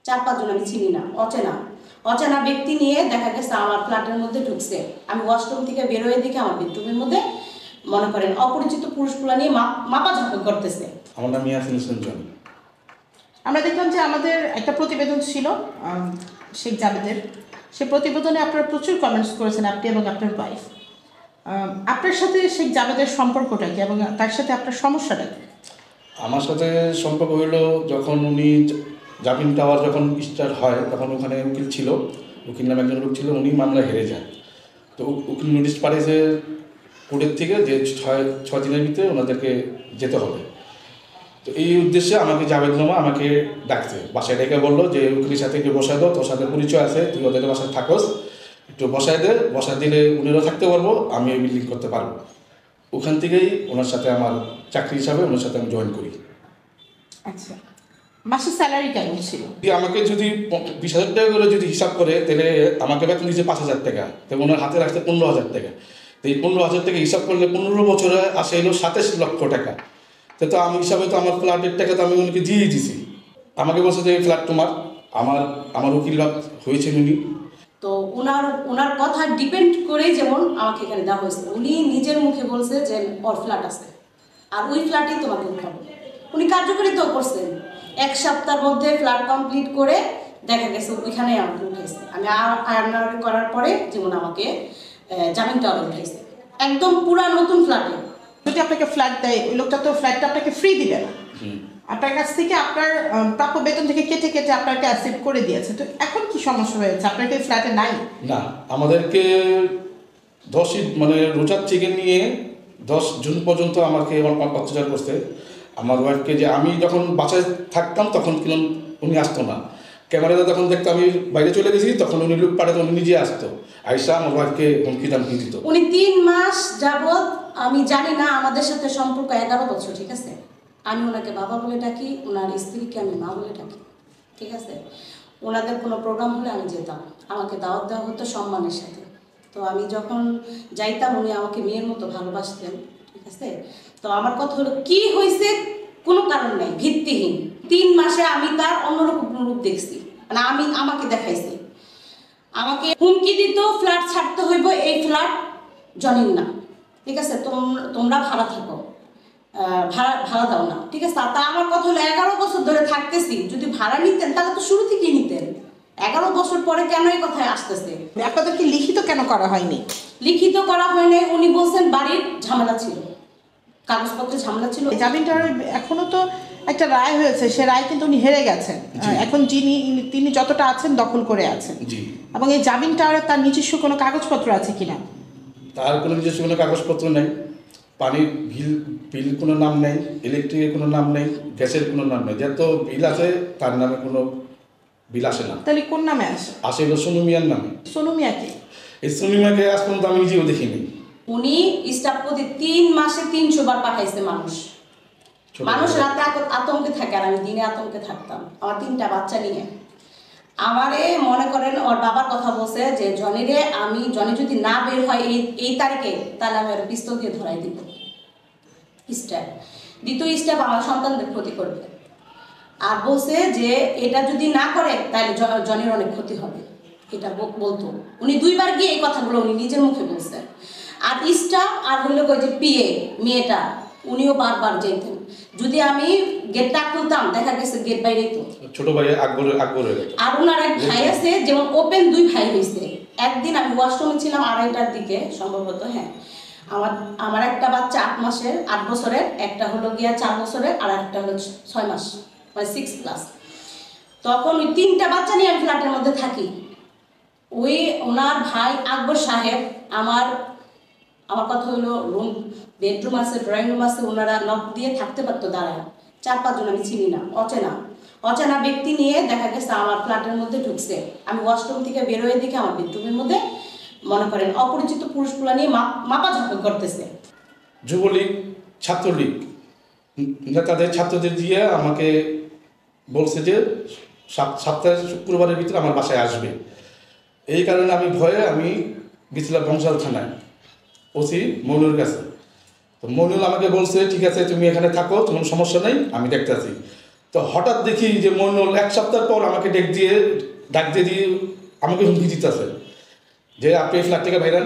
4-5 জন আমি চিনি না, অচেনা অচেনা ব্যক্তি নিয়ে দেখা গেছে আমার ফ্ল্যাটের মধ্যে ঢুকছে। আমি ওয়াশরুম থেকে বেরোয় দেখে আমার বেডরুমের মধ্যে মনে করেন অপরিচিত পুরুষগুলা নিয়ে মাপাঝাপা করতেছে। আমার নাম ইয়াসিন হোসেন। আমরা দেখলাম যে আমাদের একটা প্রতিবেদন ছিল শেখ জাবেদের, সে প্রতিবেদনে আপনারা প্রচুর কমেন্টস করেছেন, আপনি এবং আপনার ওয়াইফ। আপনার সাথে শেখ জাবেদের সম্পর্কটা কি এবং তার সাথে আপনার সমস্যাটা কি? আমার সাথে সম্পর্ক হইল যখন উনি জামিন টাওয়ার যখন স্টার্ট হয় তখন ওখানে উকিল ছিল, উকিল নামে একজন লোক ছিল, উনি মামলা হেরে যায়। তো উকিল নোটিশ পাঠিয়েছে কোর্টের থেকে যে 6 দিনের ভিতরে ওনাদেরকে যেতে হবে। তো এই উদ্দেশ্যে আমাকে জাভেদ মামা আমাকে ডাকছে, বাসায় ডেকে বললো যে উকিলের সাথে একটু বসায় দাও, তোর সাথে পরিচয় আছে, তুই ওদের বাসায় থাকোস, একটু বসায় দিলে উনিও থাকতে পারবো, আমি বিল্ডিং করতে পারবো। ওখান থেকেই ওনার সাথে আমার চাকরি হিসাবে ওনার সাথে আমি জয়েন করি। আচ্ছা, মাসের স্যালারি কেমন ছিল? আমাকে যদি 20,000 টাকা করে যদি হিসাব করে তাহলে আমাকে বেতন দিচ্ছে 5,000 টাকা, তো ওনার হাতে রাখছে 15,000 টাকা। তো এই 15,000 টাকা হিসাব করলে 15 বছরে আসে এলো 27 লক্ষ টাকা। তো আমি হিসাবে তো আমার ফ্ল্যাটের টাকা তো আমি উনিকে দিয়ে দিছি। আমাকে বলছে যে এই ফ্ল্যাট তোমার, আমার উকিল হয়েছেন উনি। তো ওনার কথা ডিপেন্ড করে যেমন আমাকে এখানে দেওয়া হয়েছে। উনি নিজের মুখে বলছে যে ওর ফ্ল্যাট আছে আর ওই ফ্ল্যাটেই তোমাকে উঠাবো। উনি কার্যকরিতাও করছেন। 1 সপ্তাহের মধ্যে ফ্ল্যাট কমপ্লিট করে দেখা গেছে ওইখানেই আমাকে উঠেছে। আমি আয়নার করার পরে যেমন আমাকে জামিনটা উঠেছে একদম পুরা নতুন ফ্ল্যাটে। যদি আপনাকে ফ্ল্যাট দেয়, ওই লোকটা তো ফ্ল্যাটটা আপনাকে ফ্রি দিবে না, আপনার কাছ থেকে আপনার প্রাপ্য বেতন থেকে কেটে কেটে আপনাকে অ্যাকসেপ্ট করে দিয়েছে। তো এখন কি সমস্যা হয়েছে? আপনার কি ফ্ল্যাটে নাই? না, আমাদেরকে 10 মানে রোজার থেকে নিয়ে 10 জুন পর্যন্ত আমাকে অত্যাচার করছে। আমার ওয়াইফকে যে আমি যখন বাসায় থাকতাম তখন কিন্তু উনি আসতো না, ক্যামেরাতে যখন দেখতো আমি বাইরে চলে গেছি তখন উনি লোক পাঠাতো, উনি নিজে আসতো, আইসা আমার ওয়াইফকে হুমকি দামকি দিত। উনি 3 মাস যাবৎ, আমি জানি না, আমাদের সাথে সম্পর্ক 11 বছর, ঠিক আছে? আমি ওনাকে বাবা বলে ডাকি, ওনার স্ত্রীকে আমি মা বলে ডাকি, ঠিক আছে? ওনাদের কোনো প্রোগ্রাম হলে আমি যেতাম, আমাকে দাওয়াত দেওয়া হতো সম্মানের সাথে। তো আমি যখন যাইতাম উনি আমাকে মেয়ের মতো ভালোবাসতেন, ঠিক আছে? তো আমার কথা হলো কি হয়েছে, কোনো কারণ নাই, ভিত্তিহীন। 3 মাসে আমি তার অন্যরকম রূপ দেখছি, মানে আমাকে দেখাইছে, আমাকে হুমকি দিত, ফ্ল্যাট ছাড়তে হইব, এই ফ্ল্যাট জনির না, ঠিক আছে? তোমরা ভাড়া থাকো, ভাড়া দাও না, ঠিক আছে? তা আমার কথা হলো 11 বছর ধরে থাকতেছি, যদি ভাড়া নিতেন তাহলে তো শুরু থেকেই নিতেন। 11 বছর পরে কেন এই কথায় আসতেছে? আপনাদেরকে লিখিত কেন করা হয়নি? লিখিত করা হয় নাই, উনি বলছেন বাড়ির ঝামেলা ছিল, কাগজপত্রের ঝামেলা ছিল। জামিনটার এখনো তো একটা রায় হয়েছে, সে রায় কিন্তু উনি হেরে গেছেন। এখন তিনি যতটা আছেন দখল করে আছেন। এবং এই জামিনটার তার নিজস্ব কোনো কাগজপত্র আছে কিনা? তার কোনো নিজস্ব কোনো কাগজপত্র নেই, পানির বিল কোনো নাম নেই, ইলেকট্রিকের কোনো নাম নেই, গ্যাসের কোনো নাম নেই। যত বিল আছে তার নামে কোনো বিল আসে না। তাহলে কোন নামে আসে? আসে হলো সোনু মিয়ার নামে। সোনু মিয়াকে? এই সোনু মিয়াকে আজ পর্যন্ত আমি নিজেও দেখিনি। উনি স্টাফ প্রতি 3 মাসে 300 বার পাঠাইছে। মানুষ রাতে আতঙ্কে থাকে আর আমি দিনে আতঙ্কে থাকতাম, আমার 3টা বাচ্চা নিয়ে। আমারে মনে করেন ওর বাবার কথা বলছে যে জনি যদি না বের হয় এই তারিখে, তাহলে আমি ওর পিস্তল দিয়ে ধরাই দিব। স্টেপ দ্বিতীয় স্টেপ, আমার সন্তানদের ক্ষতি করবে। আর বলছে যে এটা যদি না করে তাহলে জনির অনেক ক্ষতি হবে, এটা বলতো। উনি 2 বার গিয়ে এই কথাগুলো উনি নিজের মুখে বলছেন। আর স্টাফ আর হইলো ওই যে পিএ মেয়েটা, উনিও বারবার যেতেন। যদি আমি গেটটা খুলতাম দেখা গেছে গেট বাইরেই তো ছোট ভাই আকবর। আর ওনার এক ভাই আছে, যেমন ওপেন 2 ভাই হয়েছে। একদিন আমি ওয়াশরুমে ছিলাম 2:30টার দিকে সম্ভবত, হ্যাঁ, আমার একটা বাচ্চা 8 বছরের, একটা হলো গিয়া 4 বছরের, আর একটা হলো 6 মাস, মানে 6 প্লাস। তখন ওই 3টা বাচ্চা নিয়ে আমি ফ্ল্যাটের মধ্যে থাকি। ওই ওনার ভাই আকবর সাহেব আমার কথা হলো বেডরুম আছে, ড্রয়িং রুম আছে, ওনারা নক দিয়ে থাকতে পারতো দাঁড়ায়। 4-5 জন আমি চিনি না, অচেনা ব্যক্তি নিয়ে দেখা গেছে আমার ফ্ল্যাটের মধ্যে ঢুকছে। আমি ওয়াশরুম থেকে বেরোয় দেখে আমার বেডরুমের মধ্যে মনে করেন অপরিচিত পুরুষগুলা নিয়ে মাপাঝাপা করতেছে। যুবলীগ, ছাত্রলীগ নেতাদের ছাত্রদের দিয়ে আমাকে বলছে যে সপ্তাহে শুক্রবারের ভিতরে আমার বাসায় আসবে। এই কারণে আমি ভয়ে গেছিলাম বংশাল থানায়, ওসি মনুর কাছে। তো মনুল আমাকে বলছে ঠিক আছে তুমি এখানে থাকো, তোমার সমস্যা নেই, আমি দেখতেছি। তো হঠাৎ দেখি যে মইনুল 1 সপ্তাহ পর আমাকে ডাক দিয়ে আমাকে হুমকি দিতেছে যে আপনি এই ফ্ল্যাট থেকে বাইরেন,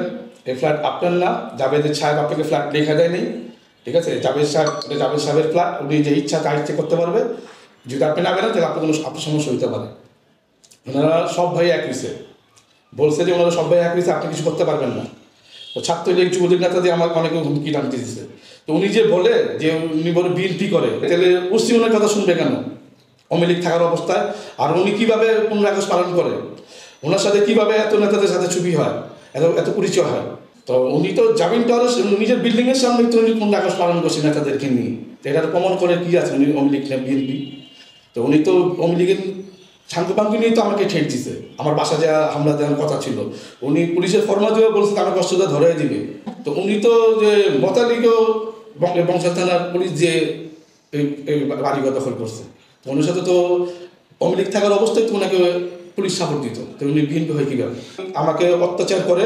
এই ফ্ল্যাট আপনার না, জাভেদের সাহেব আপনাকে ফ্ল্যাট লেখা দেয়নি, ঠিক আছে, জাভেদ সাহেবের ফ্ল্যাট, উনি যে ইচ্ছা তা ইচ্ছে করতে পারবে, যদি আপনি না বেরেন তাহলে আপনার সমস্যা হইতে পারে। ওনারা সব ভাই এক হয়েছে, বলছে যে ওনারা সব ভাই এক হয়েছে, আপনি কিছু করতে পারবেন না। তো ছাত্রলীগ যুবলীগ নেতা দিয়ে আমাকে অনেকে হুমকি টানতে দিচ্ছে। তো উনি যে বলে যে উনি বলে বিএনপি করে, তাহলে পশ্চিমের কথা শুনবে কেন আওয়ামী লীগ থাকার অবস্থায়? আর উনি কীভাবে 15 আগস্ট পালন করে, ওনার সাথে কীভাবে এত নেতাদের সাথে ছবি হয়, এত পরিচয় হয়। তো উনি তো জামিন টাওয়ারের নিজের বিল্ডিংয়ের সামনে তো উনি 15 আগস্ট পালন করছে নেতাদেরকে নিয়ে। তো এটার প্রমাণ করে কী আছে উনি আওয়ামী লীগ না বিএনপি? তো উনি তো আওয়ামী লীগের শান্তপাঙ্কি নিয়ে তো আমাকে ঠেট দিছে, আমার বাসা যা হামলা দেওয়ার কথা ছিল, উনি পুলিশের ফরমা দিয়ে বলছে আমার কষ্টটা ধরে দিবে। তো উনি তো যে মতালিগও বংশাল থানার পুলিশ যে বাড়িঘর দখল করছে, ওনার সাথে তো আওয়ামী লীগ থাকার অবস্থায় তো ওনাকে পুলিশ সাপোর্ট দিত। তো উনি বিএনপি হয় কীভাবে? আমাকে অত্যাচার করে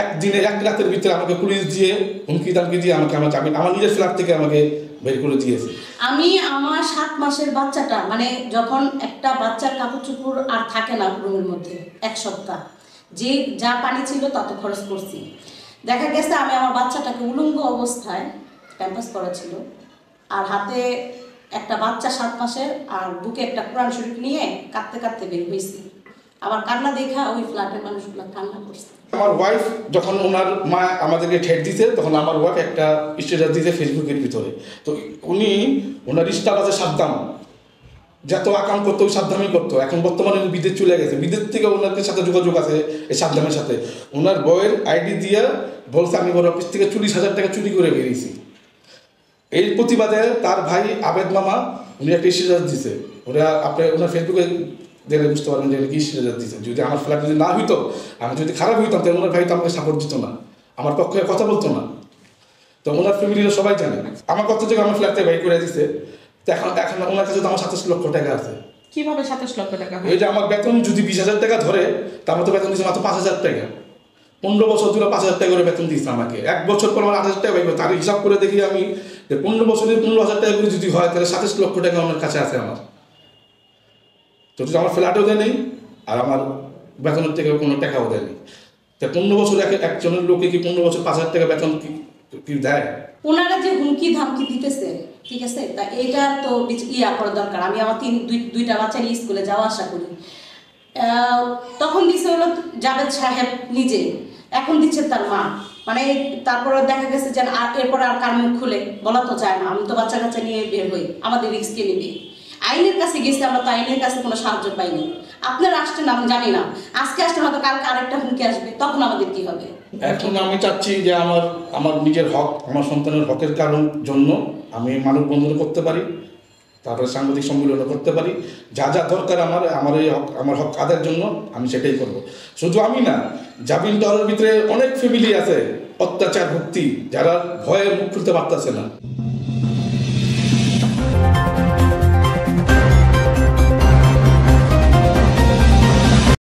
একদিনে 1 রাতের ভিতরে আমাকে পুলিশ দিয়ে হুমকি দামকি দিয়ে আমাকে আমার নিজের ফ্ল্যাট থেকে আমাকে বের করে দিয়েছে। আমি আমার 7 মাসের বাচ্চাটা, মানে যখন একটা বাচ্চার কাপড় চোপড় আর থাকে না রুমের মধ্যে 1 সপ্তাহ, যে যা পানি ছিল তত খরচ করছি। দেখা গেছে আমি আমার বাচ্চাটাকে উলঙ্গ অবস্থায় প্যাম্পাস করা ছিল, আর হাতে একটা বাচ্চা 7 মাসের, আর বুকে একটা কোরআন শরীফ নিয়ে কাঁদতে কাঁদতে বের হয়েছি। আমার কান্না দেখা ওই ফ্ল্যাটের মানুষগুলো কান্না করছে। আমার ওয়াইফ যখন ওনার মা আমাদেরকে ঠেট দিতে, তখন আমার ওয়াইফ একটা স্ট্যাটাস দিতে ফেসবুকের ভিতরে। তো উনি ওনার স্ট্যাটাসে সাবধান, যত আকাম করতো ওই সাবধানই করতো। এখন বর্তমানে বিদেশ চলে গেছে, বিদেশ থেকে ওনাদের সাথে যোগাযোগ আছে এই সাবধানের সাথে। ওনার বইয়ের আইডি দিয়ে বলছে আমি ওর অফিস থেকে 40,000 টাকা চুরি করে বেরিয়েছি। এই প্রতিবাদে তার ভাই আবেদ মামা উনি একটা স্ট্যাটাস দিছে, ওনার ফেসবুকে দেখলে বুঝতে পারবেন যে কি স্ট্যাটাস দিচ্ছে। যদি আমার ফ্ল্যাট যদি না হইতো, আমি যদি খারাপ হইতাম, তাহলে ওনার ভাই তো আমাকে সাপোর্ট দিত না, আমার পক্ষে কথা বলতো না। তো ওনার ফ্যামিলিরা সবাই জানে আমার কথা থেকে আমার ফ্ল্যাটে বাই করে দিচ্ছে। তো এখন ওনার কাছে তো আমার 27 লক্ষ টাকা আছে। কিভাবে 27 লক্ষ টাকা? এই যে আমার বেতন যদি 20,000 টাকা ধরে, তার মতো বেতন দিচ্ছে মাত্র 5,000 টাকা। 15 বছর ধরে 5,000 টাকা করে বেতন দিচ্ছে আমাকে। 1 বছর পর আমার 28,000 টাকা পাইব। তার হিসাব করে দেখি আমি যে 15 বছরে 15,000 টাকা করে যদি হয়, তাহলে 27 লক্ষ টাকা আমার কাছে আছে আমার। তো যদি আমার ফ্ল্যাটও দেয় নেই, আর আমার বেতনের থেকে কোনো টাকাও দেয় নেই। তা 15 বছর একজনের লোকে কি 15 বছর 5,000 টাকা বেতন কি দেয়? ওনারা যে হুমকি ধামকি দিতেছে, ঠিক আছে, তা এইটা তো করা দরকার। আমি আমার দুইটা বাচ্চা নিয়ে স্কুলে যাওয়া আসা করি। তখন দিচ্ছে হলো জাভেদ সাহেব নিজে, এখন দিচ্ছে তার মা। মানে তারপরে দেখা গেছে যে এরপরে আর কার মুখ খুলে বলা তো যায় না। আমি তো বাচ্চা কাচ্চা নিয়ে বের হই, আমাদের রিস্ক কে নিবে? আইনের কাছে গেছি, আমরা তো আইনের কাছে কোনো সাহায্য পাইনি। আপনারা আসছেন আমি জানি না, আজকে আসলে হয়তো কালকে আরেকটা হুমকি আসবে, তখন আমাদের কি হবে? এখন আমি চাচ্ছি যে আমার নিজের হক, আমার সন্তানের হকের জন্য আমি মানববন্ধন করতে পারি, তারপরে সাংবাদিক সম্মেলন করতে পারি। যা যা দরকার আমার হক আদায়ের জন্য আমি সেটাই করব। শুধু আমি না, জামিন টাওয়ারের ভিতরে অনেক ফ্যামিলি আছে অত্যাচার ভুক্তি, যারা ভয়ে মুখ খুলতে পারতেছে না।